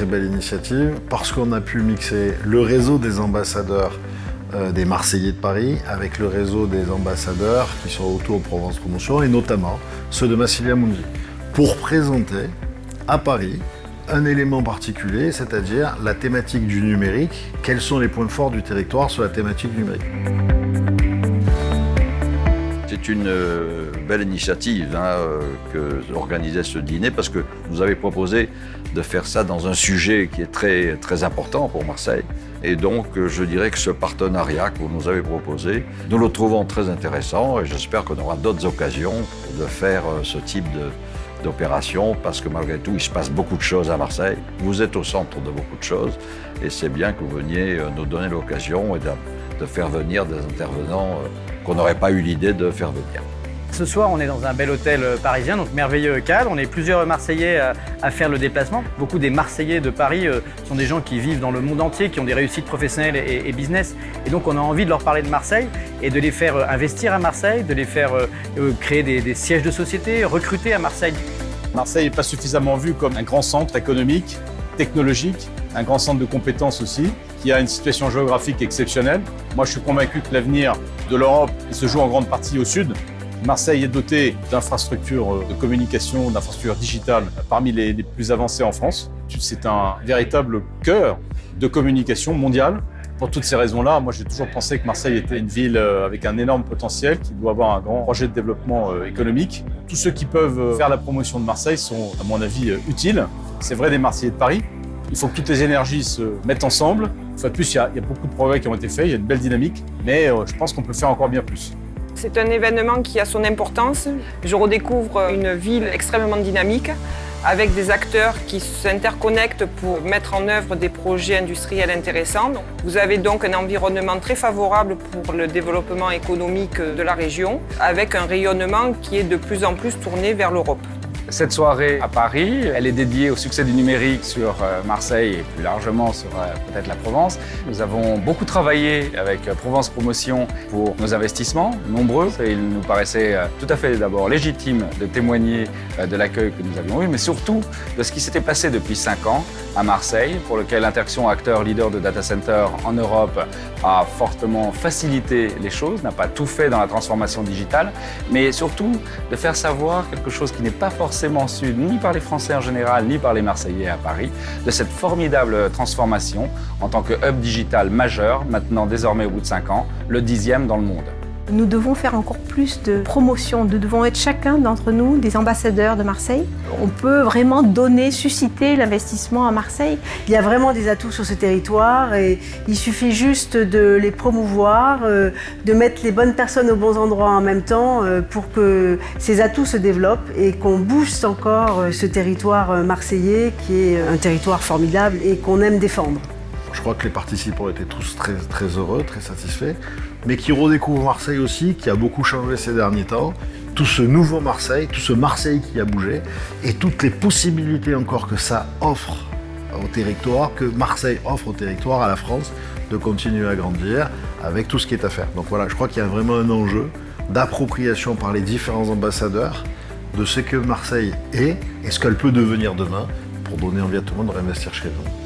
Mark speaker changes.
Speaker 1: très belle initiative parce qu'on a pu mixer le réseau des ambassadeurs des Marseillais de Paris avec le réseau des ambassadeurs qui sont autour de Provence Promotion et notamment ceux de Massilia Mundi pour présenter à Paris un élément particulier, c'est-à-dire la thématique du numérique. Quels sont les points forts du territoire sur la thématique numérique?
Speaker 2: C'est une belle initiative que d'organiser ce dîner parce que vous avez proposé de faire ça dans un sujet qui est très, très important pour Marseille. Et donc, je dirais que ce partenariat que vous nous avez proposé, nous le trouvons très intéressant et j'espère qu'on aura d'autres occasions de faire ce type d'opération parce que malgré tout, il se passe beaucoup de choses à Marseille. Vous êtes au centre de beaucoup de choses et c'est bien que vous veniez nous donner l'occasion et de faire venir des intervenants qu'on n'aurait pas eu l'idée de faire venir.
Speaker 3: Ce soir, on est dans un bel hôtel parisien, donc merveilleux cadre. On est plusieurs Marseillais à faire le déplacement. Beaucoup des Marseillais de Paris sont des gens qui vivent dans le monde entier, qui ont des réussites professionnelles et business. Et donc, on a envie de leur parler de Marseille et de les faire investir à Marseille, de les faire créer des sièges de société, recruter à Marseille.
Speaker 4: Marseille n'est pas suffisamment vu comme un grand centre économique, technologique, un grand centre de compétences aussi, qui a une situation géographique exceptionnelle. Moi, je suis convaincu que l'avenir de l'Europe se joue en grande partie au sud. Marseille est doté d'infrastructures de communication, d'infrastructures digitales parmi les plus avancées en France. C'est un véritable cœur de communication mondiale. Pour toutes ces raisons-là, moi j'ai toujours pensé que Marseille était une ville avec un énorme potentiel, qui doit avoir un grand projet de développement économique. Tous ceux qui peuvent faire la promotion de Marseille sont, à mon avis, utiles. C'est vrai des Marseillais de Paris. Il faut que toutes les énergies se mettent ensemble. Une fois de plus, il y a beaucoup de progrès qui ont été faits, il y a une belle dynamique, mais je pense qu'on peut faire encore bien plus.
Speaker 5: C'est un événement qui a son importance. Je redécouvre une ville extrêmement dynamique, avec des acteurs qui s'interconnectent pour mettre en œuvre des projets industriels intéressants. Vous avez donc un environnement très favorable pour le développement économique de la région, avec un rayonnement qui est de plus en plus tourné vers l'Europe.
Speaker 6: Cette soirée à Paris, elle est dédiée au succès du numérique sur Marseille et plus largement sur peut-être la Provence. Nous avons beaucoup travaillé avec Provence Promotion pour nos investissements, nombreux. Et il nous paraissait tout à fait d'abord légitime de témoigner de l'accueil que nous avions eu, mais surtout de ce qui s'était passé depuis 5 ans à Marseille, pour lequel Interxion, acteur leader de data center en Europe, a fortement facilité les choses, n'a pas tout fait dans la transformation digitale, mais surtout de faire savoir quelque chose qui n'est pas forcément su ni par les Français en général, ni par les Marseillais à Paris, de cette formidable transformation en tant que hub digital majeur, maintenant désormais au bout de 5 ans, le 10e dans le monde.
Speaker 7: Nous devons faire encore plus de promotion, nous devons être chacun d'entre nous des ambassadeurs de Marseille. On peut vraiment donner, susciter l'investissement à Marseille. Il y a vraiment des atouts sur ce territoire et il suffit juste de les promouvoir, de mettre les bonnes personnes aux bons endroits en même temps pour que ces atouts se développent et qu'on booste encore ce territoire marseillais qui est un territoire formidable et qu'on aime défendre.
Speaker 1: Je crois que les participants étaient tous très, très heureux, très satisfaits, mais qui redécouvrent Marseille aussi, qui a beaucoup changé ces derniers temps. Tout ce nouveau Marseille, tout ce Marseille qui a bougé, et toutes les possibilités encore que ça offre au territoire, que Marseille offre au territoire, à la France, de continuer à grandir avec tout ce qui est à faire. Donc voilà, je crois qu'il y a vraiment un enjeu d'appropriation par les différents ambassadeurs de ce que Marseille est et ce qu'elle peut devenir demain pour donner envie à tout le monde de réinvestir chez nous.